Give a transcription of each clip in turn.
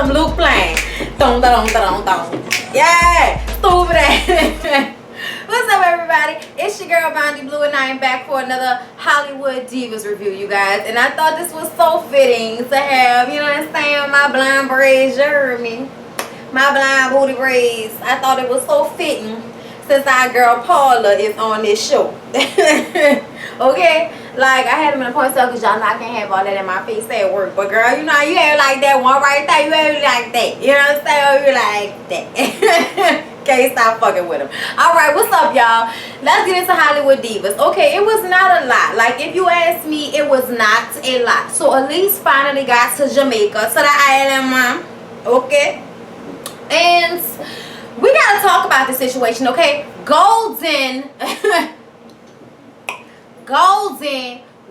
some Luke playing. Dong, dong, dong, dong. Yeah, stupid ass. What's up, everybody? It's your girl Bounty Blue, and I am back for another Hollywood Divas review, you guys. And I thought this was so fitting to have, you know what I'm saying, my blind braids, you heard me? My blind booty braids. I thought it was so fitting since our girl Paula is on this show. Okay? Like, I had them in a ponytail because y'all know I can't have all that in my face at work. But girl, you know, you have like that one right there. You have like that. You know what I'm saying? Or you like that. Can't stop fucking with them. Alright, what's up, y'all? Let's get into Hollywood Divas. Okay, it was not a lot. Like, if you ask me, it was not a lot. So, Elise finally got to Jamaica, to the island, okay? And we gotta talk about the situation, okay? Golden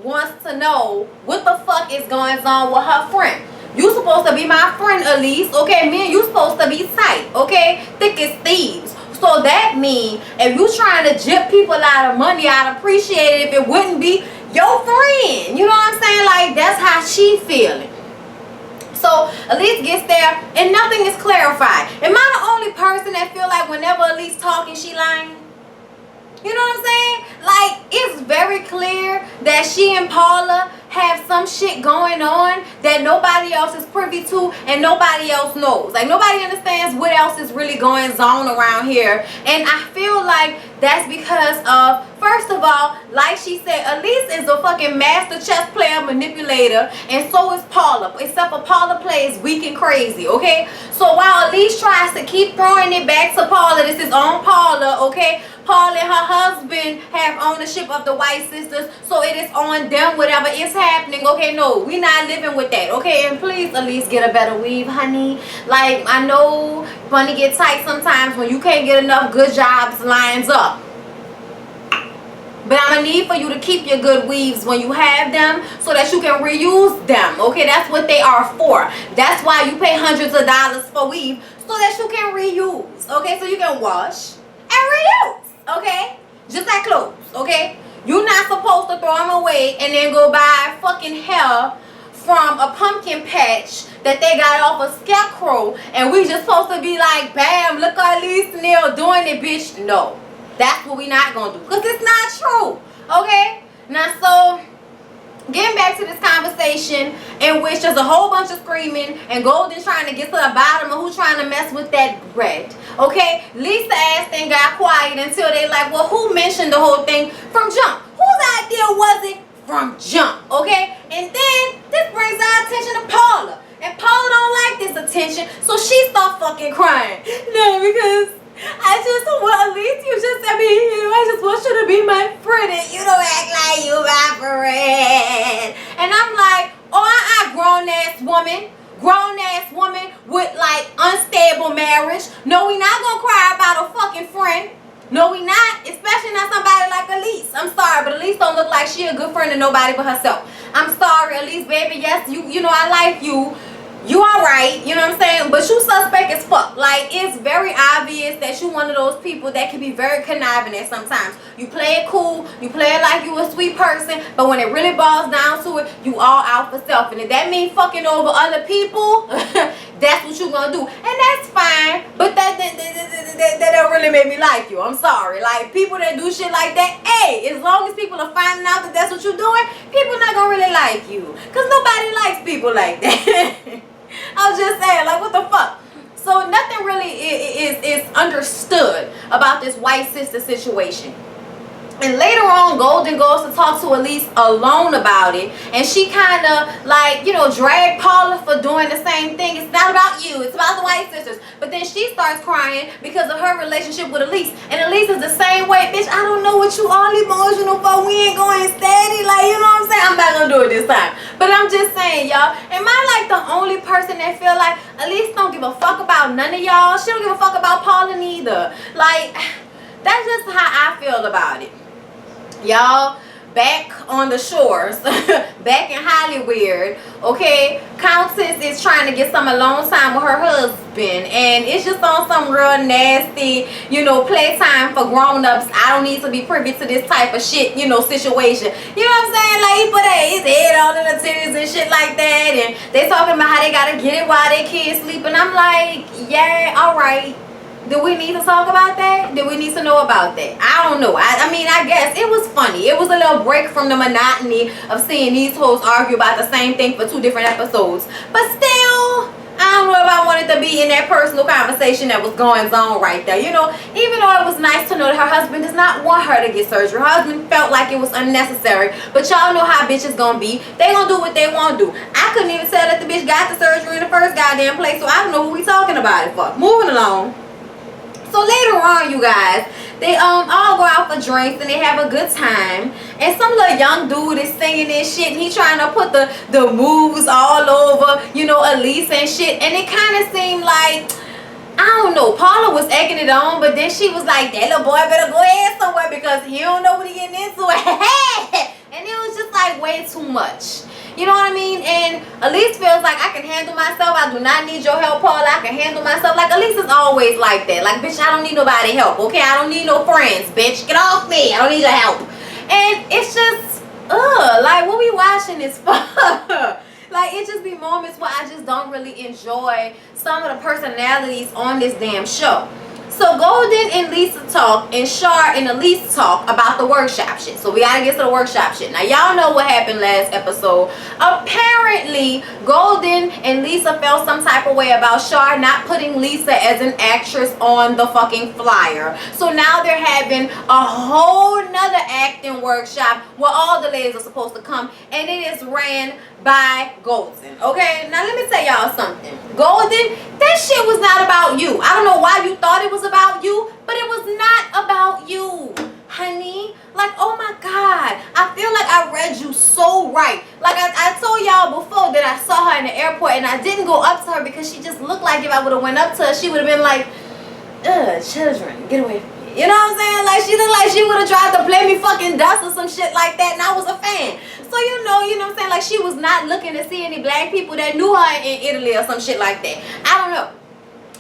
wants to know what the fuck is going on with her friend. You supposed to be my friend, Elise, okay? Me and you supposed to be tight, okay? Thick as thieves. So that means if you trying to jip people out of money, I'd appreciate it if it wouldn't be your friend. You know what I'm saying? Like, that's how she feeling. So Elise gets there and nothing is clarified. Am I the only person that feel like whenever Elise talking, she lying? You know what I'm saying? Like, it's very clear that she and Paula have some shit going on that nobody else is privy to and nobody else knows. Like, nobody understands what else is really going on around here. And I feel like that's because of, first of all, like she said, Elise is a fucking master chess player manipulator, and so is Paula. Except for Paula plays weak and crazy, okay? So while Elise tries to keep throwing it back to Paula, this is on Paula, okay? Paula and her husband have ownership of the White Sisters, so it is on them, whatever is happening, okay? No, we not living with that, okay? And please, at least get a better weave, honey. Like, I know money get tight sometimes when you can't get enough good jobs lines up. But I'm going to need for you to keep your good weaves when you have them so that you can reuse them, okay? That's what they are for. That's why you pay hundreds of dollars for weave, so that you can reuse, okay? So you can wash and reuse. Okay? Just like clothes, okay? You're not supposed to throw them away and then go buy fucking hair from a pumpkin patch that they got off a scarecrow, and we just supposed to be like, bam, look at Elise Neal doing it, bitch. No. That's what we not gonna do. Because it's not true. Okay? Now, so getting back to this conversation in which there's a whole bunch of screaming and Golden trying to get to the bottom of who's trying to mess with that bread. Okay? Lisa ass thing got quiet until they like, well, who mentioned the whole thing from jump? Whose idea was it from jump? Okay? And then this brings our attention to Paula. And Paula don't like this attention, so she start fucking crying. No, because I just want Elise, you just said me, I just want you to be my friend and you don't act like you my friend. And I'm like, oh, grown ass woman with like unstable marriage. No, we not gonna cry about a fucking friend. No, we not, especially not somebody like Elise. I'm sorry, but Elise don't look like she a good friend to nobody but herself. I'm sorry, Elise, baby. Yes, you know I like you. You alright, you know what I'm saying? But you suspect as fuck. Like, it's very obvious that you one of those people that can be very conniving at sometimes. You play it cool, you play it like you a sweet person, but when it really boils down to it, you all out for self. And if that means fucking over other people, that's what you gonna do. And that's fine, but that don't really make me like you. I'm sorry. Like, people that do shit like that, hey, as long as people are finding out that that's what you're doing, people not gonna really like you. Because nobody likes people like that. I was just saying, like, what the fuck? So nothing really is understood about this White Sister situation. And later on, Golden goes to talk to Elise alone about it. And she kind of, like, you know, dragged Paula for doing the same thing. It's not about you. It's about the White Sisters. But then she starts crying because of her relationship with Elise. And Elise is the same way. Bitch, I don't know what you all emotional for. We ain't going steady. Like, you know what I'm saying? I'm not going to do it this time. But I'm just saying, y'all, am I like the only person that feel like Elise don't give a fuck about none of y'all? She don't give a fuck about Paula neither. Like, that's just how I feel about it. Y'all, back on the shores, back in Hollywood, okay? Countess is trying to get some alone time with her husband, and it's just on some real nasty, you know, playtime for grown-ups. I don't need to be privy to this type of shit, you know, situation. You know what I'm saying? Like, he put his head on in the titties and shit like that, and they talking about how they gotta get it while their kids sleep, and I'm like, yeah, all right. Do we need to talk about that? Do we need to know about that? I don't know. I mean, I guess it was funny. It was a little break from the monotony of seeing these hoes argue about the same thing for 2 different episodes. But still, I don't know if I wanted to be in that personal conversation that was going on right there. You know, even though it was nice to know that her husband does not want her to get surgery. Her husband felt like it was unnecessary. But y'all know how bitches gonna be. They gonna do what they want to do. I couldn't even tell that the bitch got the surgery in the first goddamn place, so I don't know who we talking about it for. Moving along. So later on, you guys, they all go out for drinks and they have a good time. And some little young dude is singing this shit, and he trying to put the moves all over, you know, Elise and shit. And it kind of seemed like, I don't know, Paula was egging it on, but then she was like, that little boy better go ahead somewhere because he don't know what he getting into. And it was just like way too much. You know what I mean? And Elise feels like, I can handle myself. I do not need your help, Paula. I can handle myself. Like, Elise is always like that. Like, bitch, I don't need nobody help, okay? I don't need no friends, bitch. Get off me. I don't need your help. And it's just, like, what we watching this for? Like, it just be moments where I just don't really enjoy some of the personalities on this damn show. So Golden and Lisa talk, and Shar and Elise talk about the workshop shit. So we gotta get to the workshop shit. Now y'all know what happened last episode. Apparently, Golden and Lisa felt some type of way about Shar not putting Lisa as an actress on the fucking flyer. So now they're having a whole nother acting workshop where all the ladies are supposed to come, and it is ran by Golden. Okay, now let me tell y'all something. Golden, that shit was not about you. I don't know why you thought it was about you, but it was not about you, honey. Like, oh my God, I feel like I read you so right. Like I told y'all before that I saw her in the airport, and I didn't go up to her because she just looked like if I would have went up to her, she would have been like, children, get away from me. You know what I'm saying? Like, she looked like she would have tried to play me fucking dust or some shit like that, and I was a fan. So, you know what I'm saying? Like, she was not looking to see any black people that knew her in Italy or some shit like that. I don't know.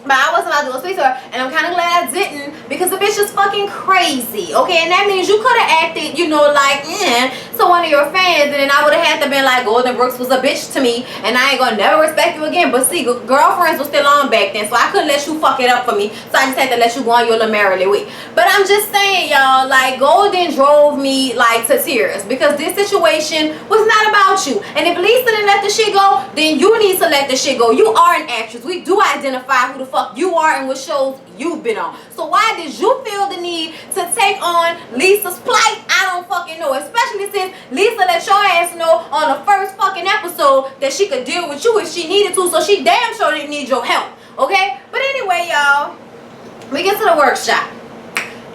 But I wasn't about to go speak to her, and I'm kind of glad I didn't, because the bitch is fucking crazy, okay? And that means you could have acted, you know, like, to one of your fans, and then I would have had to been like, Golden Brooks was a bitch to me, and I ain't gonna never respect you again. But see, girlfriends were still on back then, so I couldn't let you fuck it up for me, so I just had to let you go on your little merrily way. But I'm just saying, y'all, like, Golden drove me, like, to tears, because this situation was not about you. And if Lisa didn't let the shit go, then you need to let the shit go. You are an actress. We do identify who the fuck you are and what shows you've been on. So why did you feel the need to take on Lisa's plight? I don't fucking know. Especially since Lisa let your ass know on the first fucking episode that she could deal with you if she needed to. So she damn sure didn't need your help. Okay? But anyway, y'all, we get to the workshop.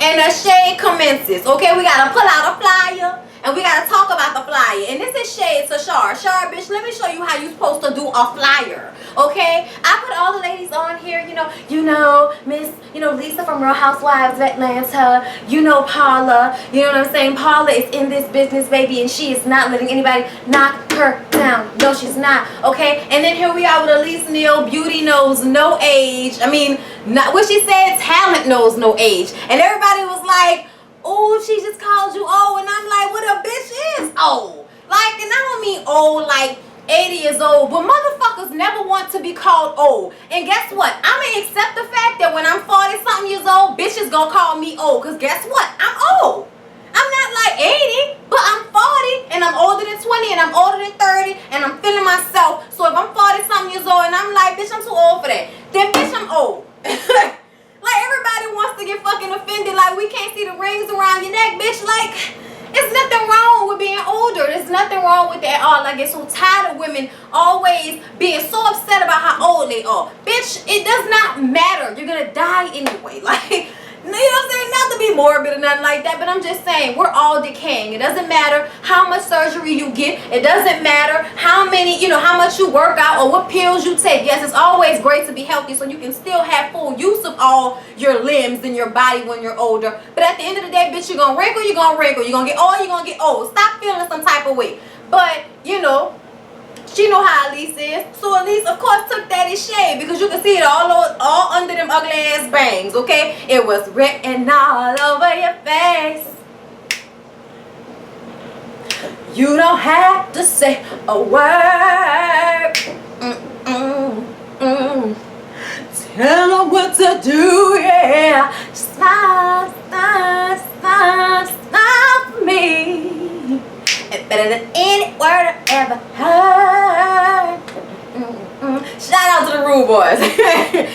And the shade commences. Okay, we gotta pull out a flyer. And we gotta talk about the flyer. And this is shade to Shar. Shar, bitch, let me show you how you supposed to do a flyer. Okay? I put all the ladies on here, Miss, Lisa from Real Housewives of Atlanta, Paula, you know what I'm saying? Paula is in this business, baby, and she is not letting anybody knock her down. No, she's not. Okay? And then here we are with Elise Neal. Beauty knows no age. I mean, what she said, talent knows no age. And everybody was like, oh, she just called you old. And I'm like, what a bitch is old. Like, and I don't mean old like 80 years old, but motherfuckers never want to be called old. And guess what? I'm gonna accept the fact that when I'm 40 something years old, bitches gonna call me old. Cause guess what? I'm old. I'm not like 80, but I'm 40 and I'm older than 20 and I'm older than 30 and I'm feeling myself. So if I'm 40 something years old and I'm like, bitch, I'm too old for that, then bitch, I'm old. Like, everybody wants to get fucking offended. Like, we can't see the rings around your neck, bitch. Like, it's nothing wrong with being older. There's nothing wrong with that at all. Like, I get so tired of women always being so upset about how old they are. Bitch, it does not matter. You're gonna die anyway. Like, You know what I'm saying? Not to be morbid or nothing like that, but I'm just saying we're all decaying. It doesn't matter how much surgery you get. It doesn't matter how many, how much you work out or what pills you take. Yes, it's always great to be healthy so you can still have full use of all your limbs in your body when you're older. But at the end of the day, bitch, you're gonna wrinkle, you're gonna wrinkle. You're gonna get old, you're gonna get old. Stop feeling some type of way. But, she know how Elise is. So Elise, of course, took that as shade because you can see it all under them ugly ass bangs, okay? It was written all over your face. You don't have to say a word. Tell her what to do, yeah. Smile, smile, smile, smile for me. It's better than any word I ever heard. Shout out to the Rude Boys.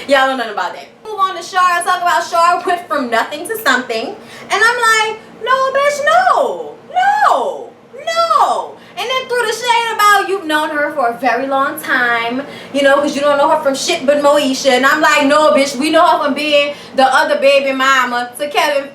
Y'all don't know nothing about that. Move on to Shar. I talk about Shar went from nothing to something. And I'm like, no, bitch, no. No. No. And then threw the shade about you've known her for a very long time, because you don't know her from shit but Moesha. And I'm like, no, bitch, we know her from being the other baby mama to Kevin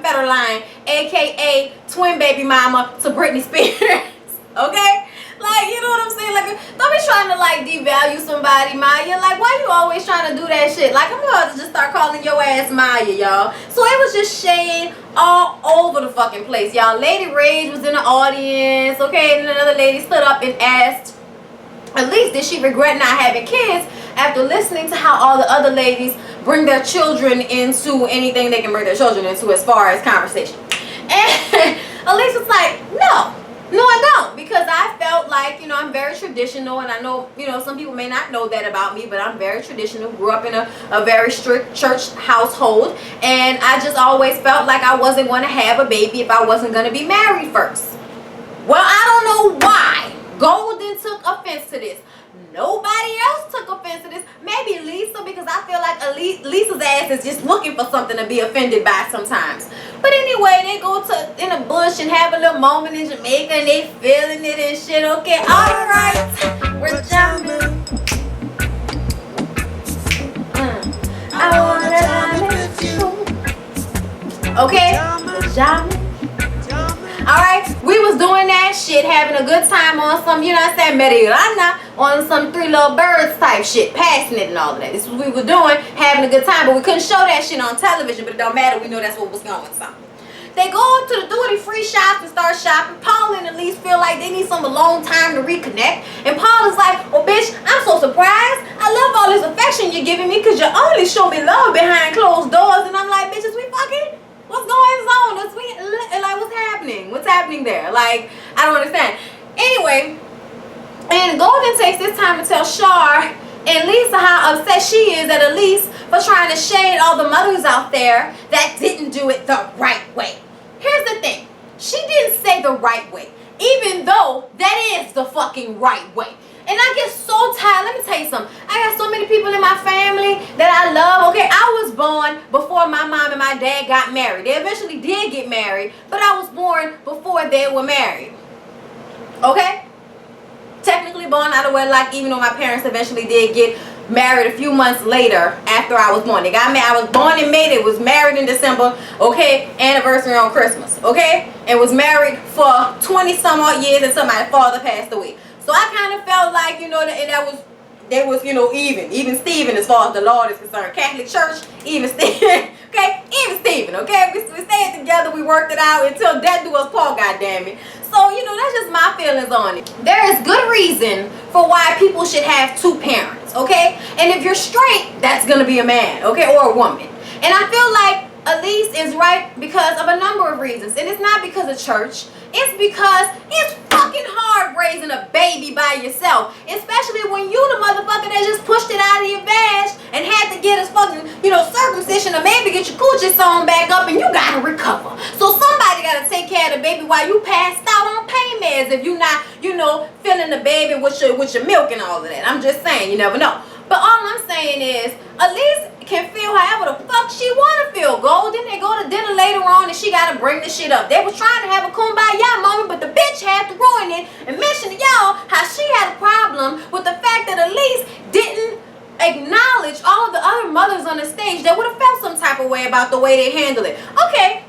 Federline, aka twin baby mama to Britney Spears. Okay? Like, you know what I'm saying? Like, don't be trying to, devalue somebody, Maya. Like, why you always trying to do that shit? Like, I'm about to just start calling your ass Maya, y'all. So it was just shade all over the fucking place, y'all. Lady Rage was in the audience, okay? And another lady stood up and asked, at least did she regret not having kids after listening to how all the other ladies bring their children into anything they can bring their children into as far as conversation. And Elise was like, no, I don't, because I felt like, I'm very traditional, and I know, some people may not know that about me, but I'm very traditional, grew up in a very strict church household, and I just always felt like I wasn't going to have a baby if I wasn't going to be married first. Well, I don't know why Golden took offense to this. Nobody else took offense to this. Maybe Lisa, because I feel like Lisa's ass is just looking for something to be offended by sometimes. But anyway, they go in a bush and have a little moment in Jamaica and they feeling it and shit. Okay, alright, we're jamming. I wanna jam with you. Okay, we're jamming. Alright, we was doing that shit, having a good time on some, Meriana, on some Three Little Birds type shit, passing it and all of that. This is what we were doing, having a good time, but we couldn't show that shit on television, but it don't matter, we know that's what was going on. They go to the duty-free shop and start shopping. Paul and Elise feel like they need some alone time to reconnect, and Paul is like, oh bitch, I'm so surprised. I love all this affection you're giving me because you only show me love behind closed doors. And I'm like, bitches, we fucking... What's going on? What's happening? What's happening there? Like, I don't understand. Anyway, and Golden takes this time to tell Shar and Lisa how upset she is at Elise for trying to shade all the mothers out there that didn't do it the right way. Here's the thing. She didn't say the right way, even though that is the fucking right way. And I get so tired. Let me tell you something. I got so many people in my family that I love. Okay, I was born before my mom and my dad got married. They eventually did get married, but I was born before they were married. Okay? Technically born out of wedlock, even though my parents eventually did get married a few months later after I was born. They got married. I was born in May. They was married in December. Okay? Anniversary on Christmas. Okay? And was married for 20 some odd years until my father passed away. So I kind of felt like, they was, even Steven as far as the Lord is concerned. Catholic Church, even Steven, okay? Even Steven, okay? We stayed together, we worked it out until death do us part, goddammit. So, that's just my feelings on it. There is good reason for why people should have two parents, okay? And if you're straight, that's gonna be a man, okay? Or a woman. And I feel like Elise is right because of a number of reasons. And it's not because of church. It's because it's fucking hard raising a baby by yourself. Especially when you the motherfucker that just pushed it out of your vag and had to get his fucking, circumcision or maybe get your coochie sewn back up and you gotta recover. So somebody gotta take care of the baby while you passed out on pain meds if you not, filling the baby with your milk and all of that. I'm just saying, you never know. But all I'm saying is, Elise can feel however the fuck she want to feel. Golden, they go to dinner later on and she got to bring the shit up. They was trying to have a kumbaya moment, but the bitch had to ruin it and mention to y'all how she had a problem with the fact that Elise didn't acknowledge all of the other other mothers on the stage that would have felt some type of way about the way they handle it. Okay.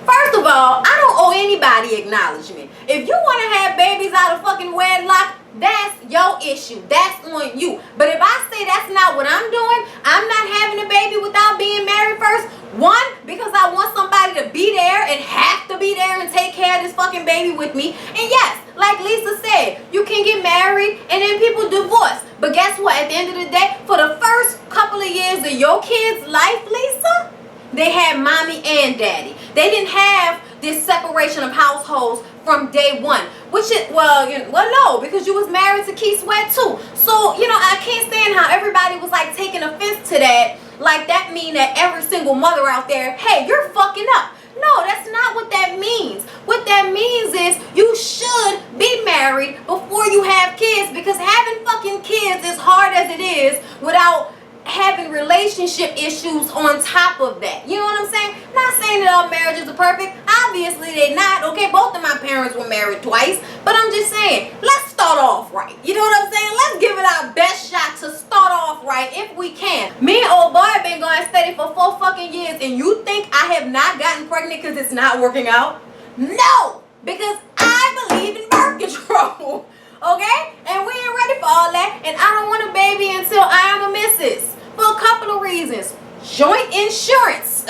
First of all, I don't owe anybody acknowledgement. If you want to have babies out of fucking wedlock, that's your issue. That's on you. But if I say that's not what I'm doing, I'm not having a baby without being married first. One, because I want somebody to be there and have to be there and take care of this fucking baby with me. And yes, like Lisa said, you can get married and then people divorce. But guess what? At the end of the day, for the first couple of years of your kid's life, Lisa, they had mommy and daddy. They didn't have this separation of households from day one. Which is, no, because you was married to Keith Sweat too. So, I can't stand how everybody was like taking offense to that. Like that mean that every single mother out there, hey, you're fucking up. No, that's not what that means. What that means is you should be married before you have kids, because having fucking kids, as hard as it is, without having relationship issues on top of that. You know what I'm saying? Not saying that all marriages are perfect. Obviously they're not. Okay, both of my parents were married twice. But I'm just saying, let's start off right. You know what I'm saying? Let's give it our best shot to start off right if we can. Me and old boy have been going steady for 4 fucking years, and you think I have not gotten pregnant because it's not working out? No! Because I believe in birth control. Okay? And we ain't ready for all that. And I don't want a baby until I am a missus. For a couple of reasons. Joint insurance,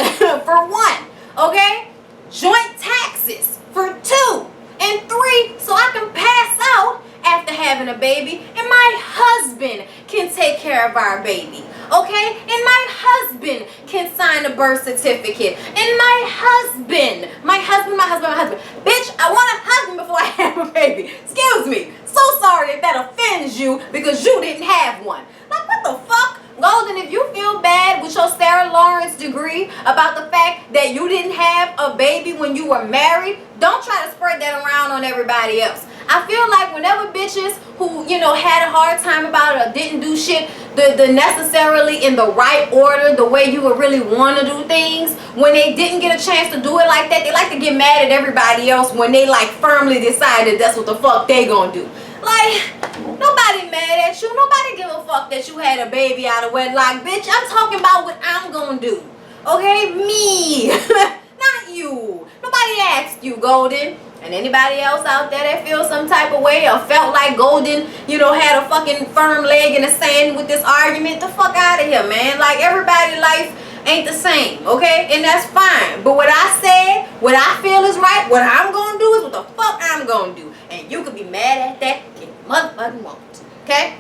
for 1. Okay? Joint taxes, for 2. And 3, so I can pass out after having a baby and my husband can take care of our baby. Okay? And my husband can sign a birth certificate. And my husband. Bitch, I want a husband before I have a baby. Excuse me. So sorry if that offends you because you didn't have one. Like, what the fuck? Golden, if you feel bad with your Sarah Lawrence degree about the fact that you didn't have a baby when you were married, don't try to spread that around on everybody else. I feel like whenever bitches who, had a hard time about it or didn't do shit the necessarily in the right order, the way you would really want to do things, when they didn't get a chance to do it like that, they like to get mad at everybody else when they like firmly decided that's what the fuck they gonna do. Like, nobody mad at you. Nobody give a fuck that you had a baby out of wedlock, bitch. I'm talking about what I'm gonna do. Okay? Me. Not you. Nobody asked you, Golden. And anybody else out there that feels some type of way or felt like Golden, had a fucking firm leg in the sand with this argument, the fuck out of here, man. Like, everybody's life ain't the same, okay? And that's fine. But what I said, what I feel is right, what I'm gonna do is what the fuck I'm gonna do. And you could be mad at that if you motherfucking want, okay?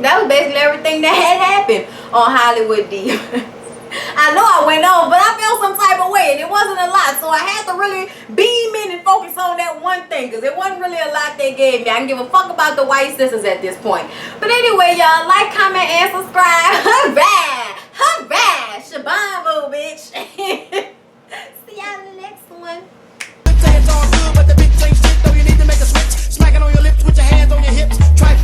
That was basically everything that had happened on Hollywood Divas. I know I went on, but I felt some type of way, and it wasn't a lot, so I had to really beam in and focus on that one thing, because it wasn't really a lot they gave me. I can give a fuck about the white sisters at this point. But anyway, y'all, like, comment, and subscribe. Hurrah! Hurrah! Shabambo, bitch. See y'all in the next one. Say it's all good, but the big thing shit, though you need to make a switch. Smacking on your lips with your hands on your hips. Try